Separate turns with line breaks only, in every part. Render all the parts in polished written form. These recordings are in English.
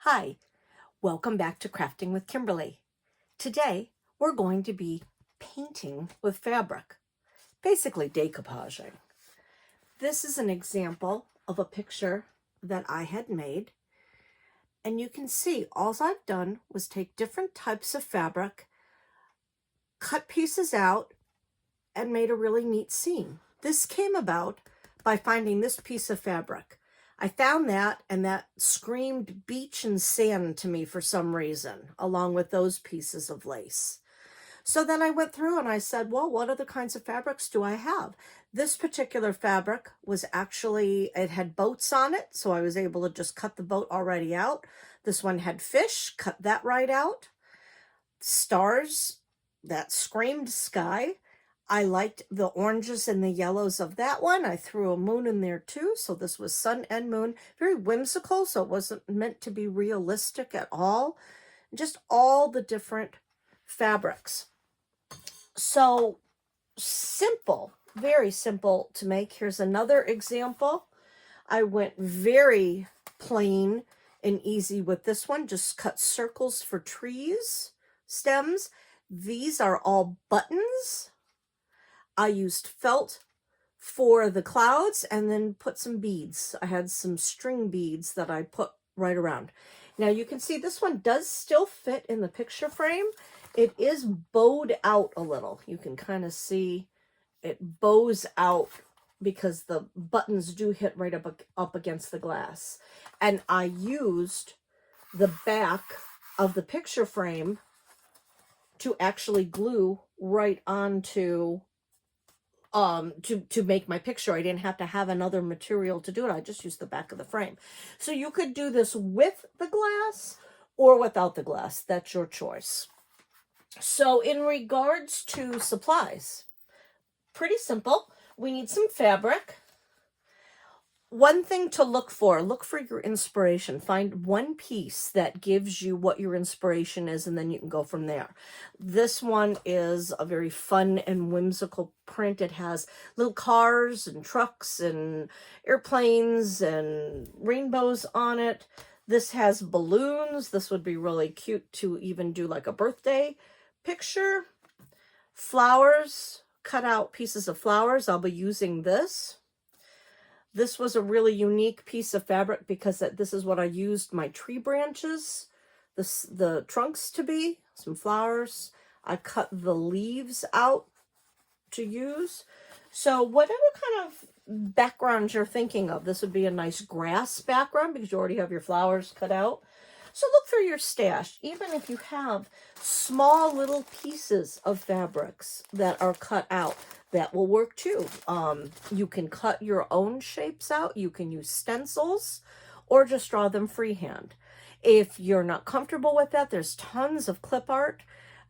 Hi, welcome back to Crafting with Kimberly. Today, we're going to be painting with fabric, basically decoupaging. This is an example of a picture that I had made, and you can see all I've done was take different types of fabric, cut pieces out, and made a really neat scene. This came about by finding this piece of fabric. I found that, and that screamed beach and sand to me for some reason, along with those pieces of lace. So then I went through and I said, well, what other kinds of fabrics do I have? This particular fabric was actually, it had boats on it, so I was able to just cut the boat already out. This one had fish, cut that right out. Stars, that screamed sky. I liked the oranges and the yellows of that one. I threw a moon in there too. So this was sun and moon. Very whimsical. So it wasn't meant to be realistic at all. Just all the different fabrics. So simple, very simple to make. Here's another example. I went very plain and easy with this one. Just cut circles for trees, stems. These are all buttons. I used felt for the clouds and then put some beads. I had some string beads that I put right around. Now you can see this one does still fit in the picture frame. It is bowed out a little. You can kind of see it bows out because the buttons do hit right up against the glass. And I used the back of the picture frame to actually glue right onto to make my picture. I didn't have to have another material to do it. I just used the back of the frame. So you could do this with the glass or without the glass. That's your choice. So in regards to supplies, pretty simple. We need some fabric. One thing to look for your inspiration. Find one piece that gives you what your inspiration is, and then you can go from there. This one is a very fun and whimsical print. It has little cars and trucks and airplanes and rainbows on it. This has balloons. This would be really cute to even do like a birthday picture. Flowers, cut out pieces of flowers. I'll be using this. This was a really unique piece of fabric because this is what I used my tree branches, the trunks to be, some flowers. I cut the leaves out to use. So whatever kind of background you're thinking of, this would be a nice grass background because you already have your flowers cut out. So look for your stash, even if you have small little pieces of fabrics that are cut out. That will work too. You can cut your own shapes out. You can use stencils or just draw them freehand. If you're not comfortable with that, there's tons of clip art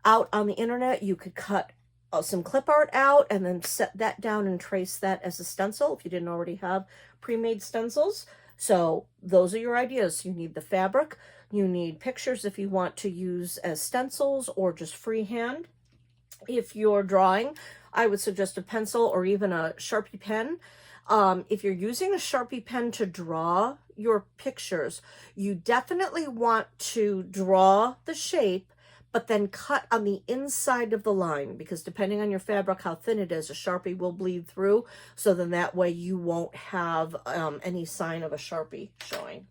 out on the internet. You could cut some clip art out and then set that down and trace that as a stencil if you didn't already have pre-made stencils. So those are your ideas. You need the fabric. You need pictures if you want to use as stencils or just freehand. If you're drawing, I would suggest a pencil or even a Sharpie pen. If you're using a Sharpie pen to draw your pictures, you definitely want to draw the shape, but then cut on the inside of the line, because depending on your fabric, how thin it is, a Sharpie will bleed through. So then that way you won't have any sign of a Sharpie showing.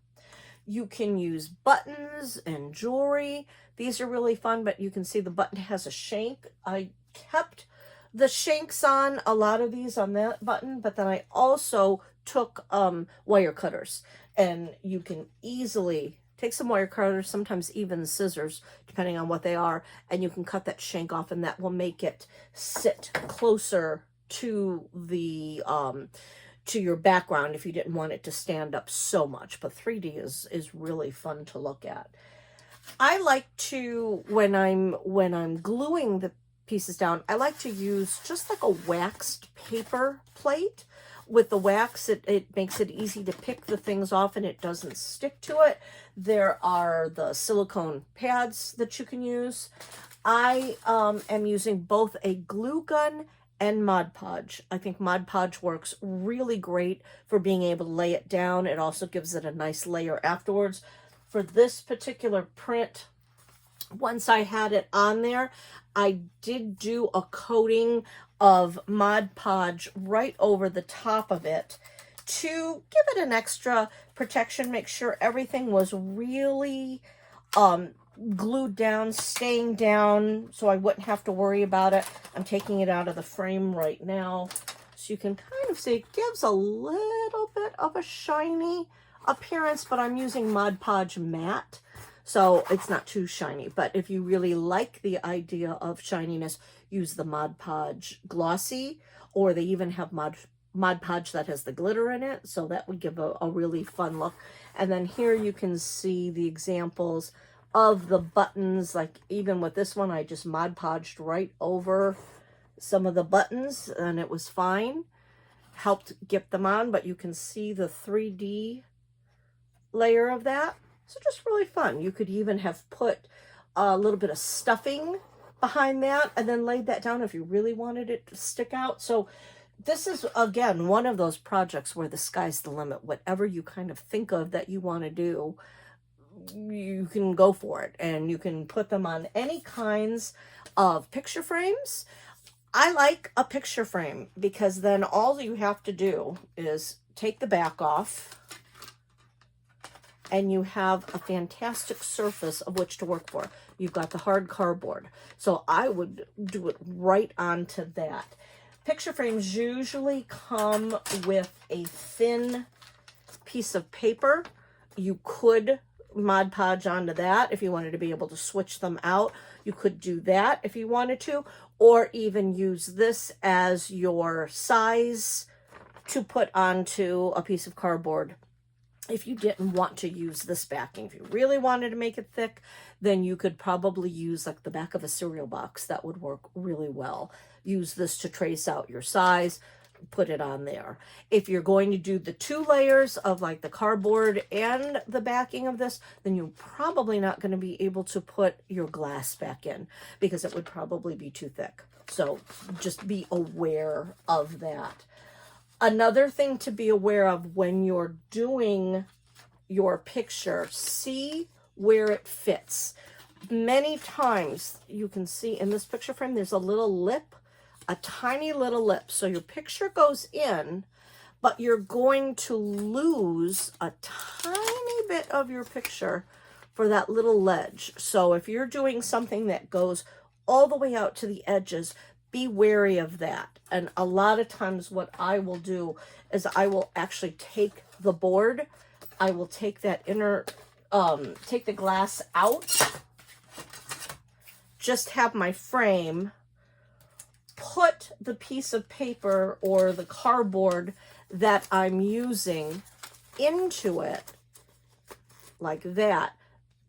You can use buttons and jewelry. These are really fun, but you can see the button has a shank. I kept the shanks on a lot of these on that button, but then I also took wire cutters, and you can easily take some wire cutters, sometimes even scissors, depending on what they are, and you can cut that shank off, and that will make it sit closer to the to your background if you didn't want it to stand up so much. But 3D is really fun to look at. I like to, when I'm gluing the pieces down, I like to use just like a waxed paper plate. With the wax, it makes it easy to pick the things off and it doesn't stick to it. There are the silicone pads that you can use. I am using both a glue gun and Mod Podge. I think Mod Podge works really great for being able to lay it down. It also gives it a nice layer afterwards. for this particular print, once I had it on there, I did do a coating of Mod Podge right over the top of it to give it an extra protection, make sure everything was really glued down, staying down, so I wouldn't have to worry about it. I'm taking it out of the frame right now, so you can kind of see it gives a little bit of a shiny appearance, but I'm using Mod Podge matte, so it's not too shiny. But if you really like the idea of shininess, use the Mod Podge glossy, or they even have Mod Podge that has the glitter in it, so that would give a really fun look. And then here you can see the examples of the buttons. Like even with this one, I just Mod Podged right over some of the buttons and it was fine. Helped get them on, but you can see the 3D layer of that. So just really fun. You could even have put a little bit of stuffing behind that and then laid that down if you really wanted it to stick out. So this is, again, one of those projects where the sky's the limit. Whatever you kind of think of that you want to do, you can go for it. And you can put them on any kinds of picture frames. I like a picture frame because then all you have to do is take the back off and you have a fantastic surface of which to work for. You've got the hard cardboard. So I would do it right onto that. Picture frames usually come with a thin piece of paper. You could Mod Podge onto that if you wanted to be able to switch them out. You could do that if you wanted to, or even use this as your size to put onto a piece of cardboard. If you didn't want to use this backing, if you really wanted to make it thick, then you could probably use like the back of a cereal box. That would work really well. Use this to trace out your size, put it on there. If you're going to do the 2 layers of like the cardboard and the backing of this, then you're probably not going to be able to put your glass back in because it would probably be too thick. So just be aware of that. Another thing to be aware of when you're doing your picture, see where it fits. Many times you can see in this picture frame, there's a little lip, a tiny little lip. So your picture goes in, but you're going to lose a tiny bit of your picture for that little ledge. So if you're doing something that goes all the way out to the edges, be wary of that. And a lot of times what I will do is I will actually take the board, I will take that inner, take the glass out, just have my frame, put the piece of paper or the cardboard that I'm using into it like that,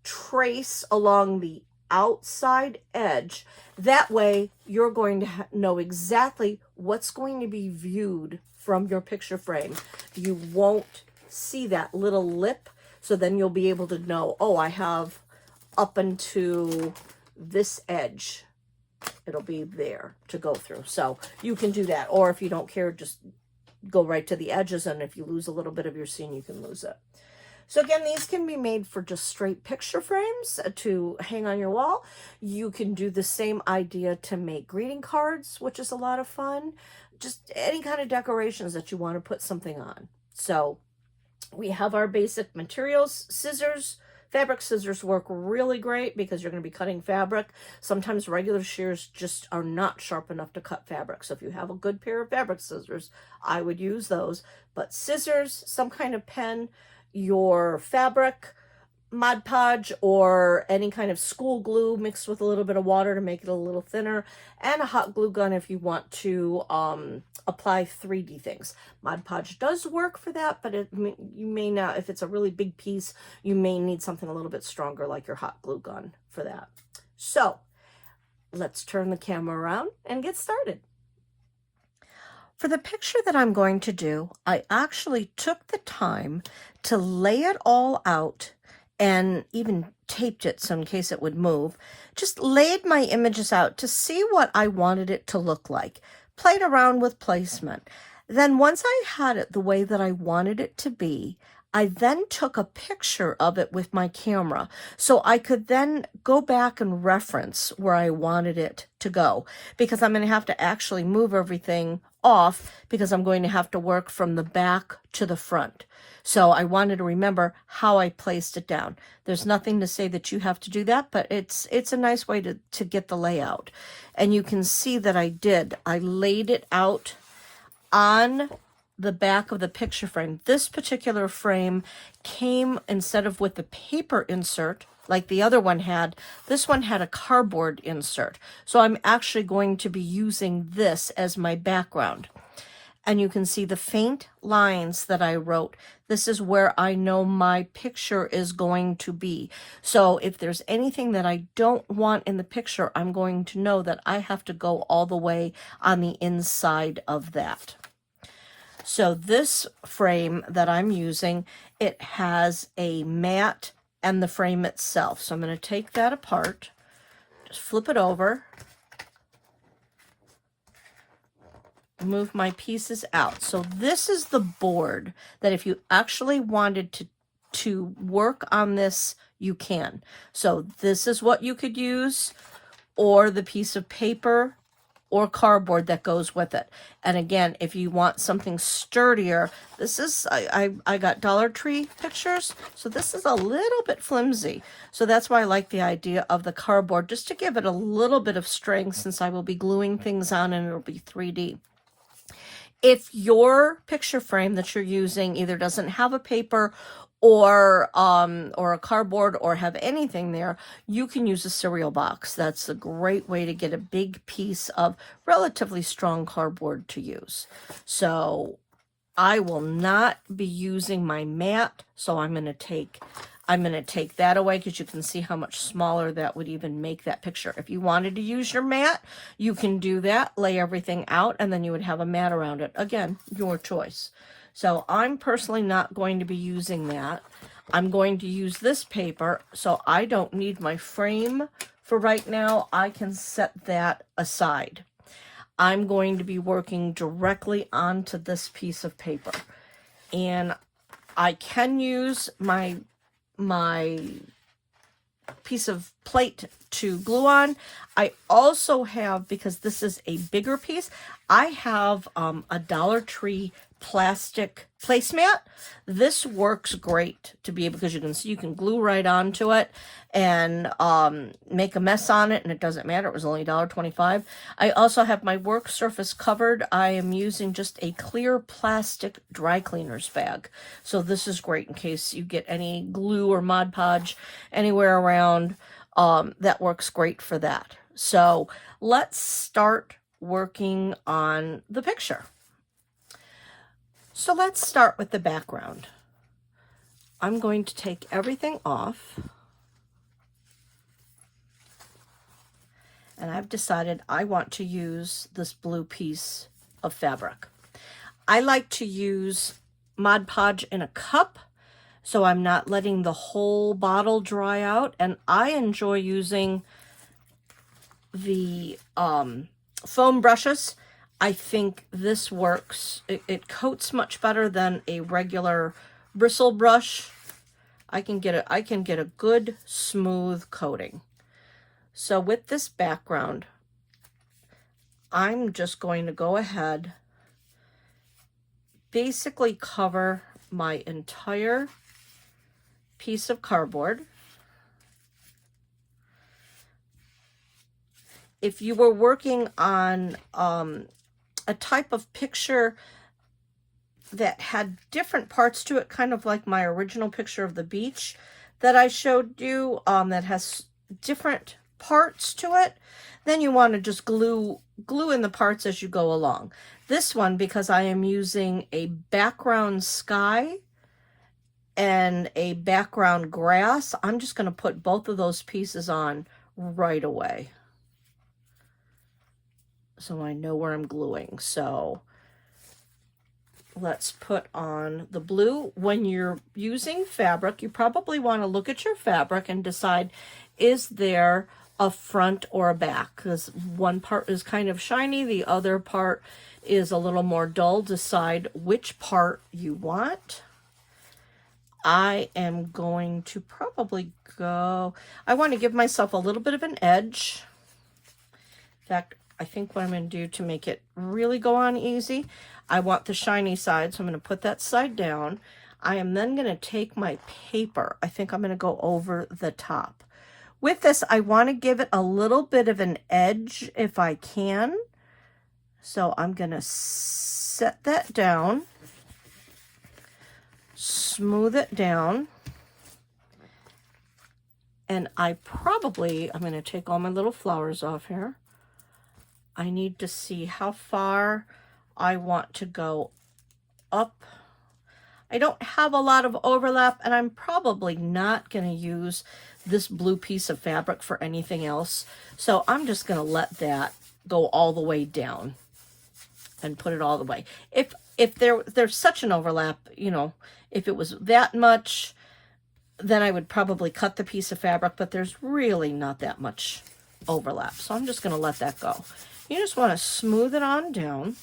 trace along the outside edge. That way you're going to know exactly what's going to be viewed from your picture frame. You won't see that little lip, so then you'll be able to know, oh, I have up into this edge. It'll be there to go through. So you can do that. Or if you don't care, just go right to the edges, and if you lose a little bit of your scene, you can lose it. So again, these can be made for just straight picture frames to hang on your wall. You can do the same idea to make greeting cards, which is a lot of fun. Just any kind of decorations that you want to put something on. So we have our basic materials. Scissors. Fabric scissors work really great because you're going to be cutting fabric. Sometimes regular shears just are not sharp enough to cut fabric. So if you have a good pair of fabric scissors, I would use those. But scissors, some kind of pen, your fabric, Mod Podge, or any kind of school glue mixed with a little bit of water to make it a little thinner, and a hot glue gun if you want to apply 3D things. Mod Podge does work for that, but you may not, if it's a really big piece, you may need something a little bit stronger like your hot glue gun for that. So let's turn the camera around and get started. For the picture that I'm going to do, I actually took the time to lay it all out and even taped it so in case it would move. Just laid my images out to see what I wanted it to look like. Played around with placement. Then once I had it the way that I wanted it to be, I then took a picture of it with my camera so I could then go back and reference where I wanted it to go, because I'm going to have to actually move everything off because I'm going to have to work from the back to the front. So I wanted to remember how I placed it down. There's nothing to say that you have to do that, but it's a nice way to get the layout. And you can see that I did. I laid it out on the back of the picture frame. This particular frame came, instead of with the paper insert like the other one had, this one had a cardboard insert. So I'm actually going to be using this as my background. And you can see the faint lines that I wrote. This is where I know my picture is going to be. So if there's anything that I don't want in the picture, I'm going to know that I have to go all the way on the inside of that. So this frame that I'm using, it has a mat and the frame itself. So I'm going to take that apart, just flip it over, move my pieces out. So this is the board that if you actually wanted to work on this, you can. So this is what you could use, or the piece of paper or cardboard that goes with it. And again, if you want something sturdier, this is, I got Dollar Tree pictures, so this is a little bit flimsy. So that's why I like the idea of the cardboard, just to give it a little bit of strength, since I will be gluing things on and it'll be 3D. If your picture frame that you're using either doesn't have a paper or a cardboard or have anything there, you can use a cereal box. That's a great way to get a big piece of relatively strong cardboard to use. So I will not be using my mat, so I'm going to take that away, because you can see how much smaller that would even make that picture. If you wanted to use your mat, you can do that, lay everything out, and then you would have a mat around it. Again, your choice. So I'm personally not going to be using that. I'm going to use this paper, so I don't need my frame for right now. I can set that aside. I'm going to be working directly onto this piece of paper. And I can use my piece of plate to glue on. I also have, because this is a bigger piece, I have a Dollar Tree plastic placemat. This works great to be able, because you can see you can glue right onto it and make a mess on it, and it doesn't matter. It was only $1.25. I also have my work surface covered. I am using just a clear plastic dry cleaner's bag. So this is great in case you get any glue or Mod Podge anywhere around. That works great for that. So let's start working on the picture. So let's start with the background. I'm going to take everything off. And I've decided I want to use this blue piece of fabric. I like to use Mod Podge in a cup, so I'm not letting the whole bottle dry out. And I enjoy using the foam brushes. I think this works. It coats much better than a regular bristle brush. I can get a good smooth coating. So with this background, I'm just going to go ahead, basically cover my entire piece of cardboard. If you were working on a type of picture that had different parts to it, kind of like my original picture of the beach that I showed you, that has different parts to it, then you want to just glue in the parts as you go along. This one, because I am using a background sky and a background grass, I'm just going to put both of those pieces on right away, so I know where I'm gluing. So let's put on the blue. When you're using fabric, you probably want to look at your fabric and decide, is there a front or a back? Because one part is kind of shiny, the other part is a little more dull. Decide which part you want. I am going to probably go, I want to give myself a little bit of an edge. In fact, I think what I'm going to do to make it really go on easy, I want the shiny side, so I'm going to put that side down. I am then going to take my paper. I think I'm going to go over the top. With this, I want to give it a little bit of an edge if I can. So I'm going to set that down, smooth it down, and I'm going to take all my little flowers off here. I need to see how far I want to go up. I don't have a lot of overlap, and I'm probably not going to use this blue piece of fabric for anything else. So I'm just going to let that go all the way down and put it all the way. If there's such an overlap, you know, if it was that much, then I would probably cut the piece of fabric, but there's really not that much overlap. So I'm just going to let that go. You just want to smooth it on down.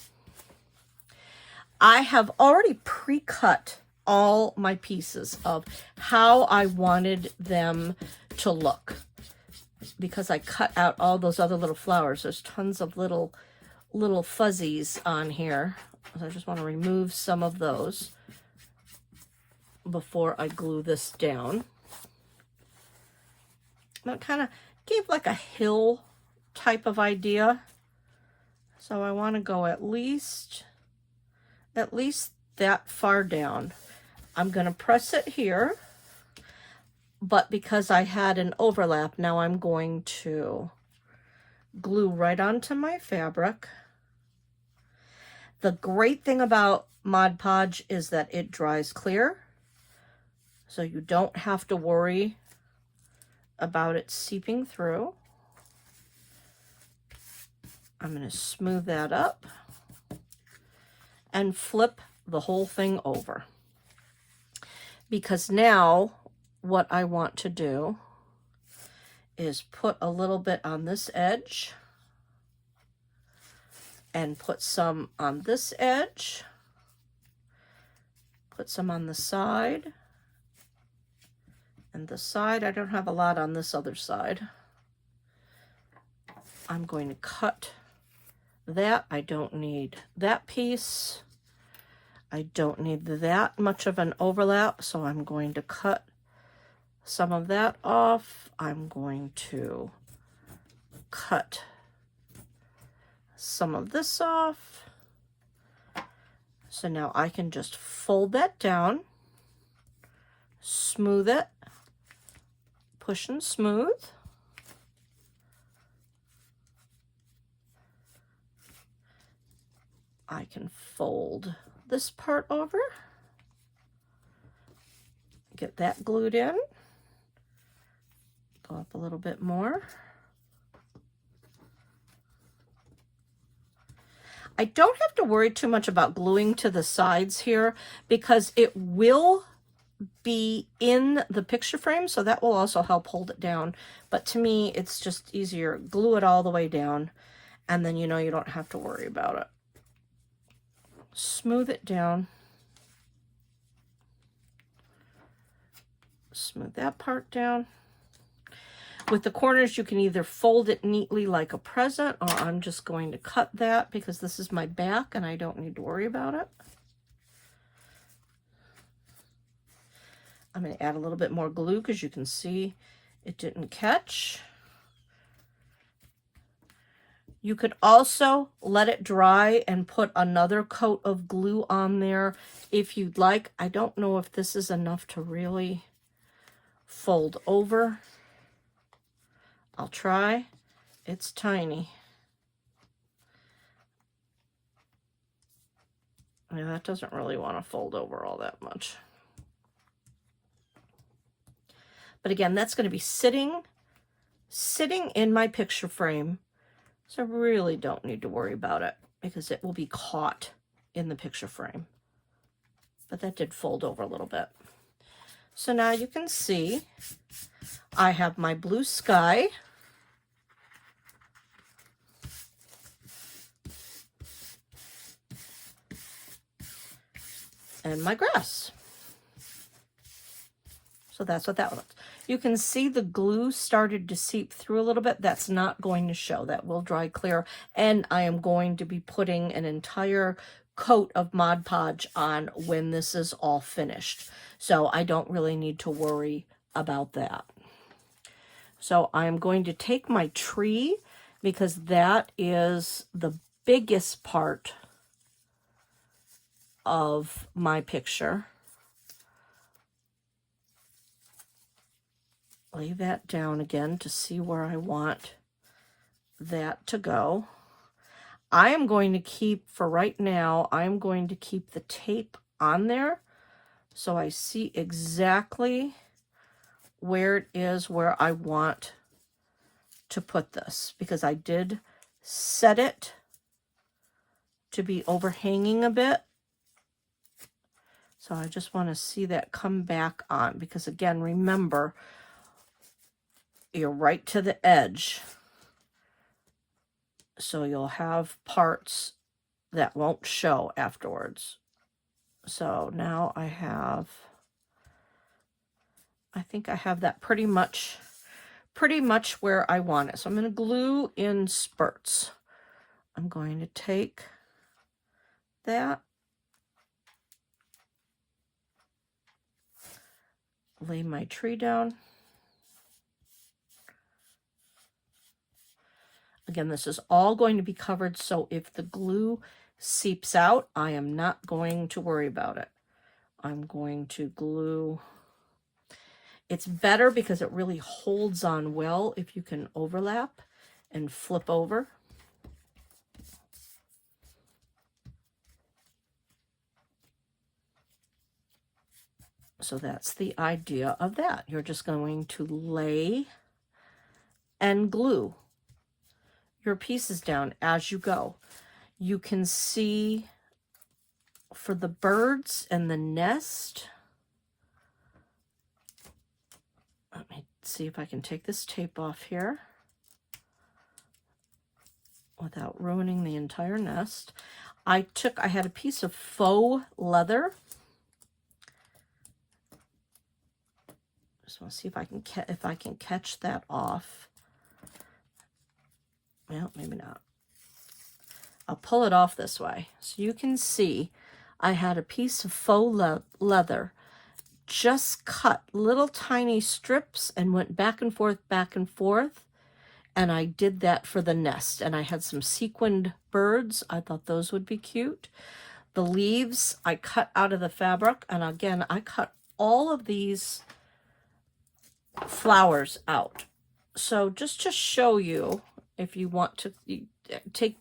I have already pre-cut all my pieces of how I wanted them to look because I cut out all those other little flowers. There's tons of little fuzzies on here. So I just want to remove some of those before I glue this down. That kind of gave like a hill type of idea. So I want to go at least that far down. I'm going to press it here, but because I had an overlap, now I'm going to glue right onto my fabric. The great thing about Mod Podge is that it dries clear, so you don't have to worry about it seeping through. I'm going to smooth that up and flip the whole thing over. Because now what I want to do is put a little bit on this edge and put some on this edge, put some on the side, and the side, I don't have a lot on this other side. I'm going to cut that. I don't need that piece. I don't need that much of an overlap, so I'm going to cut some of that off. I'm going to cut some of this off. So now I can just fold that down, smooth it, push and smooth. I can fold this part over, get that glued in, go up a little bit more. I don't have to worry too much about gluing to the sides here because it will be in the picture frame, so that will also help hold it down. But to me, it's just easier. Glue it all the way down, and then you know you don't have to worry about it. Smooth it down. Smooth that part down. With the corners, you can either fold it neatly like a present, or I'm just going to cut that because this is my back and I don't need to worry about it. I'm going to add a little bit more glue because you can see it didn't catch. You could also let it dry and put another coat of glue on there if you'd like. I don't know if this is enough to really fold over. I'll try. It's tiny. Yeah, that doesn't really want to fold over all that much. But again, that's going to be sitting in my picture frame. So I really don't need to worry about it because it will be caught in the picture frame. But that did fold over a little bit. So now you can see I have my blue sky. And my grass. So that's what that looks. You can see the glue started to seep through a little bit. That's not going to show. That will dry clear. And I am going to be putting an entire coat of Mod Podge on when this is all finished. So I don't really need to worry about that. So I'm going to take my tree, because that is the biggest part of my picture. Lay that down again to see where I want that to go. I am going to keep, for right now, I'm going to keep the tape on there so I see exactly where it is where I want to put this, because I did set it to be overhanging a bit. So I just want to see that come back on, because again, remember, you're right to the edge. So you'll have parts that won't show afterwards. So now I think I have that pretty much where I want it. So I'm going to glue in spurts. I'm going to take that, lay my tree down. Again, this is all going to be covered, so if the glue seeps out, I am not going to worry about it. I'm going to glue. It's better because it really holds on well if you can overlap and flip over. So that's the idea of that. You're just going to lay and glue your pieces down as you go. You can see for the birds and the nest, let me see if I can take this tape off here without ruining the entire nest. I had a piece of faux leather. Just want to see if I can catch that off. Well, maybe not. I'll pull it off this way. So you can see I had a piece of faux leather, just cut little tiny strips and went back and forth, and I did that for the nest. And I had some sequined birds. I thought those would be cute. The leaves I cut out of the fabric, and again, I cut all of these flowers out. So just to show you, if you want to take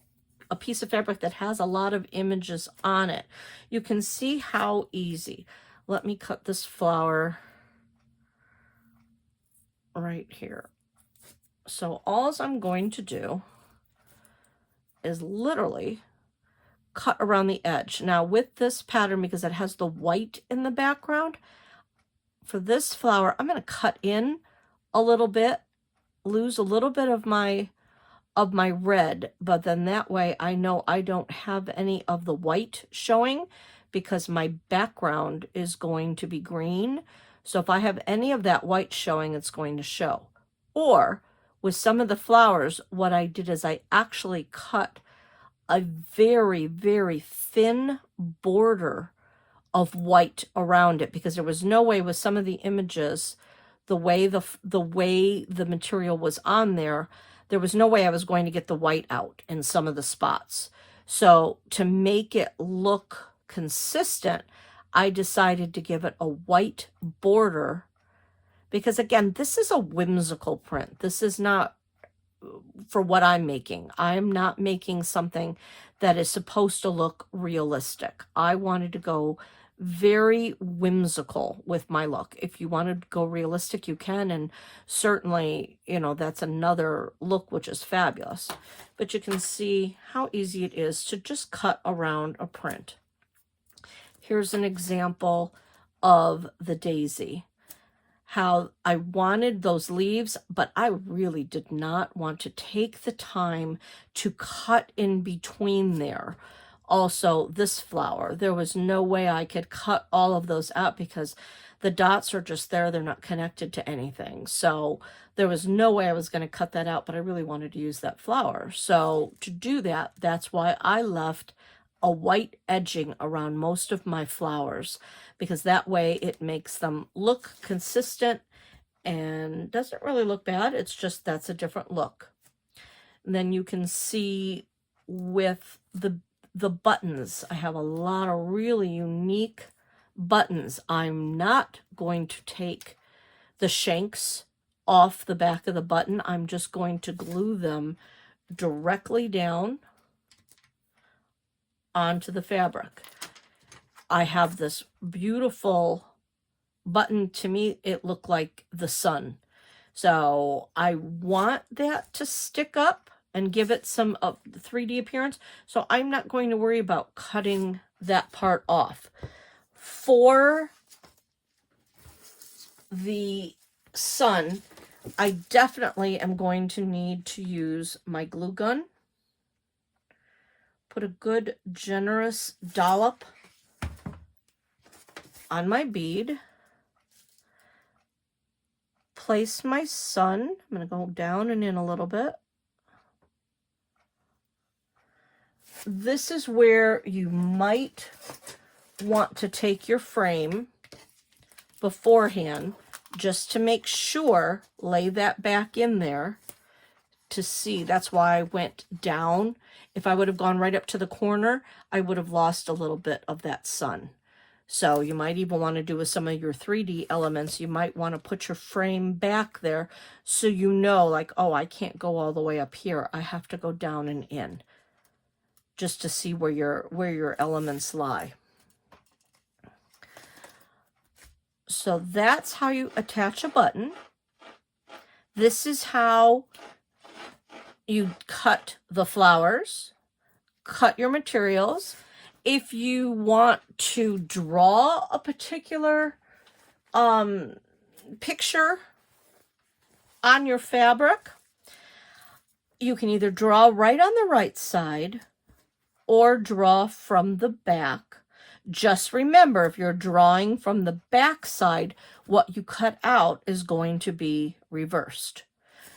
a piece of fabric that has a lot of images on it, you can see how easy. Let me cut this flower right here. So all I'm going to do is literally cut around the edge. Now with this pattern, because it has the white in the background, for this flower, I'm going to cut in a little bit, lose a little bit of my red, but then that way I know I don't have any of the white showing, because my background is going to be green. So if I have any of that white showing, it's going to show. Or with some of the flowers, what I did is I actually cut a very, very thin border of white around it, because there was no way with some of the images, the way the material was on there was no way I was going to get the white out in some of the spots. So to make it look consistent, I decided to give it a white border, because again, this is a whimsical print. This is not for what I'm making. I'm not making something that is supposed to look realistic. I wanted to go very whimsical with my look. If you want to go realistic, you can, and certainly, you know, that's another look which is fabulous. But you can see how easy it is to just cut around a print. Here's an example of the daisy. How I wanted those leaves, but I really did not want to take the time to cut in between there. Also, this flower, there was no way I could cut all of those out, because The dots are just there. They're not connected to anything. So there was no way I was going to cut that out, but I really wanted to use that flower. So to do that, that's why I left a white edging around most of my flowers, because that way it makes them look consistent and doesn't really look bad. It's just that's a different look. And then you can see with the buttons, I have a lot of really unique buttons. I'm not going to take the shanks off the back of the button. I'm just going to glue them directly down onto the fabric. I have this beautiful button. To me, it looked like the sun. So I want that to stick up and give it some 3D appearance. So I'm not going to worry about cutting that part off. For the sun, I definitely am going to need to use my glue gun. Put a good generous dollop on my bead. Place my sun. I'm going to go down and in a little bit. This is where you might want to take your frame beforehand just to make sure, lay that back in there to see. That's why I went down. If I would have gone right up to the corner, I would have lost a little bit of that sun. So you might even want to do with some of your 3D elements, you might want to put your frame back there so you know, like, oh, I can't go all the way up here. I have to go down and in just to see where your elements lie. So that's how you attach a button. This is how you cut the flowers, cut your materials. If you want to draw a particular picture on your fabric, you can either draw right on the right side or draw from the back. Just remember, if you're drawing from the back side, what you cut out is going to be reversed.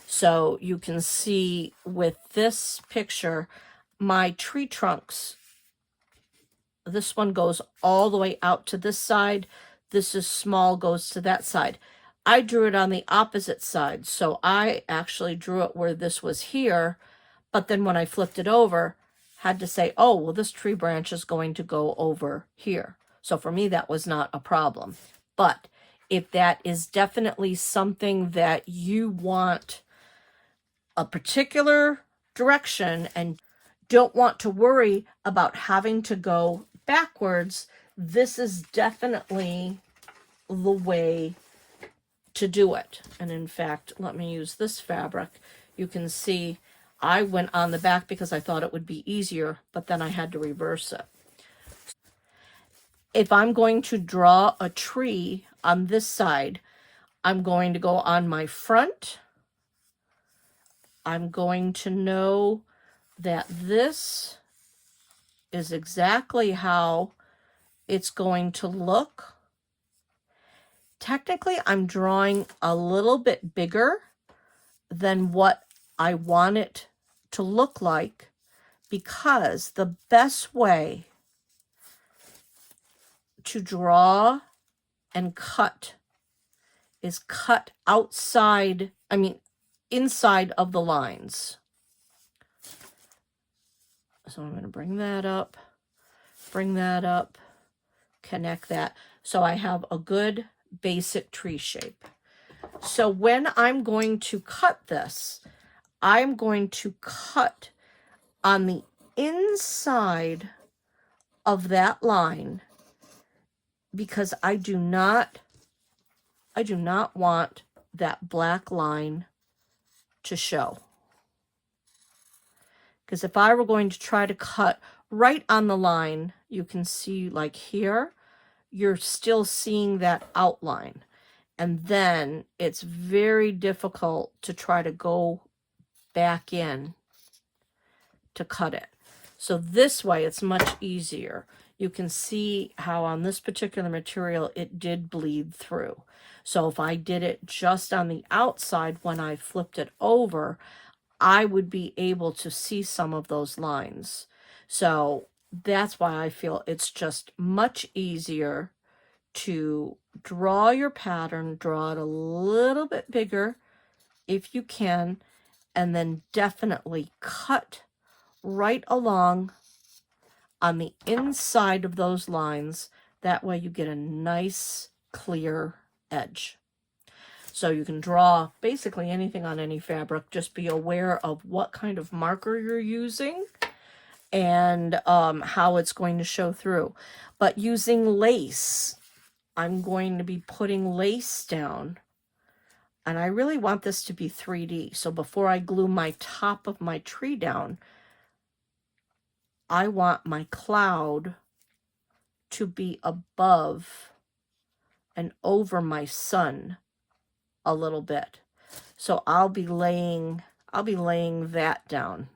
So you can see with this picture, my tree trunks, this one goes all the way out to this side. This is small, goes to that side. I drew it on the opposite side. So I actually drew it where this was here. But then when I flipped it over, had to say, oh, well, this tree branch is going to go over here. So for me, that was not a problem. But if that is definitely something that you want a particular direction and don't want to worry about having to go backwards, this is definitely the way to do it. And in fact, let me use this fabric. You can see I went on the back because I thought it would be easier, but then I had to reverse it. If I'm going to draw a tree on this side, I'm going to go on my front. I'm going to know that this is exactly how it's going to look. Technically, I'm drawing a little bit bigger than what I want it to look like, because the best way to draw and cut is cut outside, inside of the lines. So I'm going to bring that up, connect that. So I have a good basic tree shape. So when I'm going to cut this, I'm going to cut on the inside of that line, because I do not want that black line to show. Because if I were going to try to cut right on the line, you can see like here, you're still seeing that outline. And then it's very difficult to try to go back in to cut it. So this way, it's much easier. you can see how on this particular material it did bleed through. So if I did it just on the outside when I flipped it over, I would be able to see some of those lines. So that's why I feel it's just much easier to draw your pattern, draw it a little bit bigger if you can, and then definitely cut right along on the inside of those lines. That way you get a nice clear edge. So you can draw basically anything on any fabric. Just be aware of what kind of marker you're using and how it's going to show through. But using lace, I'm going to be putting lace down. And I really want this to be 3D. So before I glue my top of my tree down, I want my cloud to be above and over my sun a little bit. So I'll be laying that down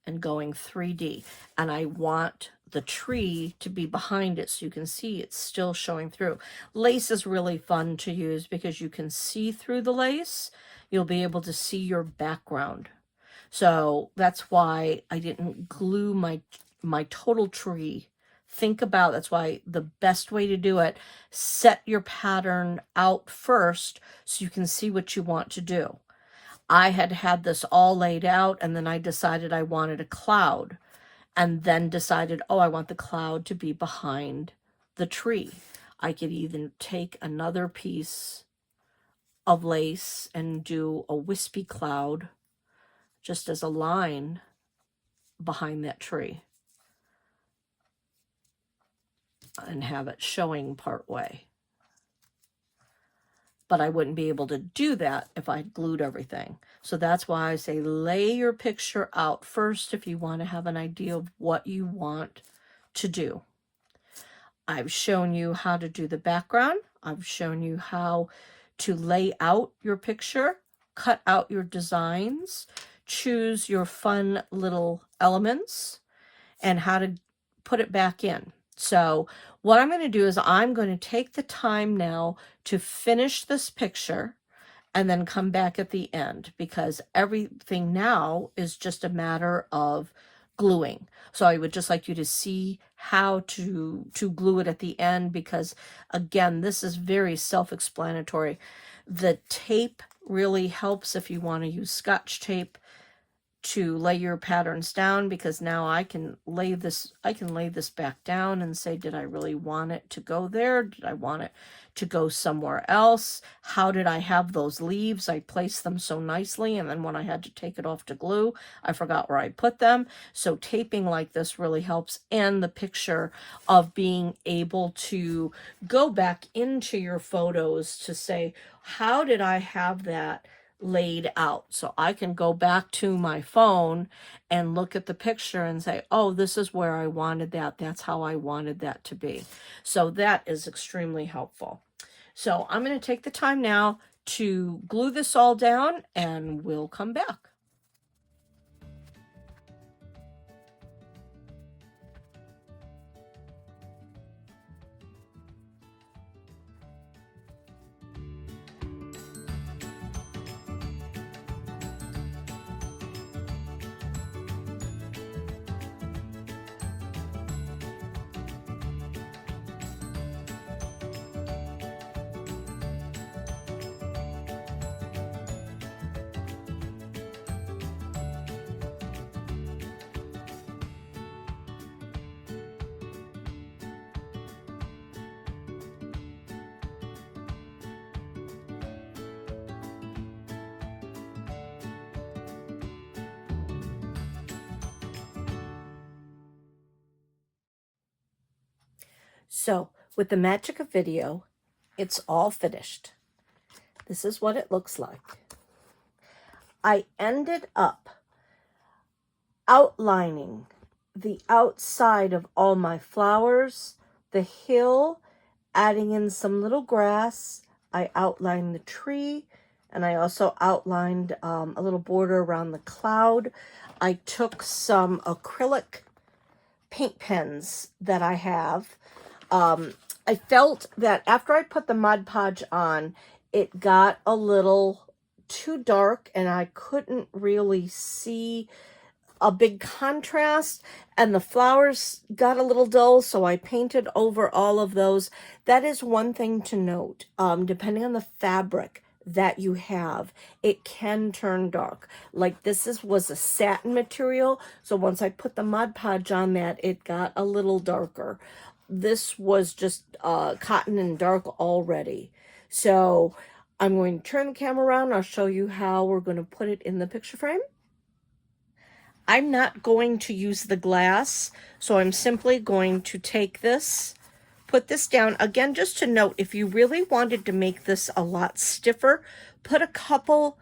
and going 3D. And I want the tree to be behind it so you can see it's still showing through. Lace is really fun to use because you can see through the lace. You'll be able to see your background. So that's why I didn't glue my total tree. Think about, that's why the best way to do it, set your pattern out first so you can see what you want to do. I had this all laid out, and then I decided I wanted a cloud, and then decided, oh, I want the cloud to be behind the tree. I could even take another piece of lace and do a wispy cloud just as a line behind that tree and have it showing part way. But I wouldn't be able to do that if I glued everything. So that's why I say lay your picture out first if you want to have an idea of what you want to do. I've shown you how to do the background. I've shown you how to lay out your picture, cut out your designs, choose your fun little elements, and how to put it back in. So what I'm going to do is I'm going to take the time now to finish this picture and then come back at the end, because everything now is just a matter of gluing. So I would just like you to see how to glue it at the end, because again, this is very self-explanatory. The tape really helps if you want to use Scotch tape to lay your patterns down, because now I can lay this back down and say, did I really want it to go there? Did I want it to go somewhere else? How did I have those leaves? I placed them so nicely, and then when I had to take it off to glue, I forgot where I put them. So taping like this really helps, and the picture of being able to go back into your photos to say, how did I have that laid out? So I can go back to my phone and look at the picture and say, oh, this is where I wanted that. That's how I wanted that to be. So that is extremely helpful. So I'm going to take the time now to glue this all down, and we'll come back. So with the magic of video, it's all finished. This is what it looks like. I ended up outlining the outside of all my flowers, the hill, adding in some little grass. I outlined the tree, and I also outlined a little border around the cloud. I took some acrylic paint pens that I have. I felt that after I put the Mod Podge on, it got a little too dark and I couldn't really see a big contrast, and the flowers got a little dull, so I painted over all of those. That is one thing to note. Depending on the fabric that you have, it can turn dark. Like was a satin material, so once I put the Mod Podge on that, it got a little darker. This was just cotton and dark already. So I'm going to turn the camera around. I'll show you how we're going to put it in the picture frame. I'm not going to use the glass, so I'm simply going to take this, put this down. Again, just to note, if you really wanted to make this a lot stiffer, put a couple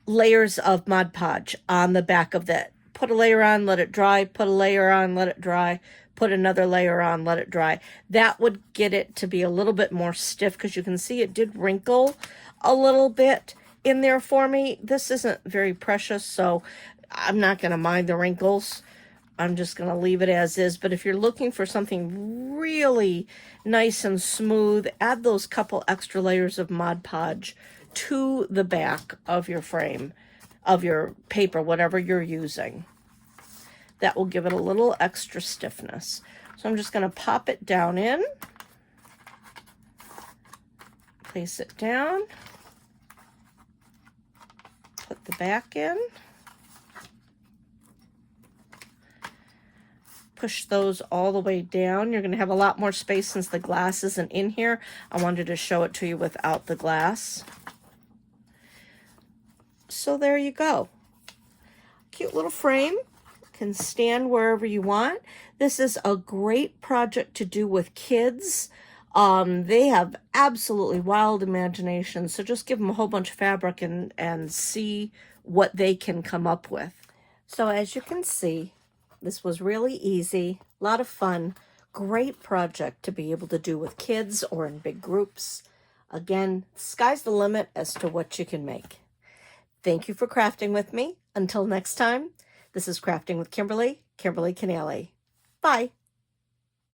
layers of Mod Podge on the back of that. Put a layer on, let it dry, put a layer on, let it dry, put another layer on, let it dry. That would get it to be a little bit more stiff, because you can see it did wrinkle a little bit in there for me. This isn't very precious, so I'm not going to mind the wrinkles. I'm just going to leave it as is. But if you're looking for something really nice and smooth, add those couple extra layers of Mod Podge to the back of your frame, of your paper, whatever you're using. That will give it a little extra stiffness. So I'm just going to pop it down in. Place it down. Put the back in. Push those all the way down. You're going to have a lot more space since the glass isn't in here. I wanted to show it to you without the glass. So there you go. Cute little frame. Can stand wherever you want. This is a great project to do with kids. They have absolutely wild imaginations, so just give them a whole bunch of fabric and see what they can come up with. So as you can see, this was really easy, a lot of fun, great project to be able to do with kids or in big groups. Again, sky's the limit as to what you can make. Thank you for crafting with me. Until next time, this is Crafting with Kimberly, Kimberly Canale. Bye.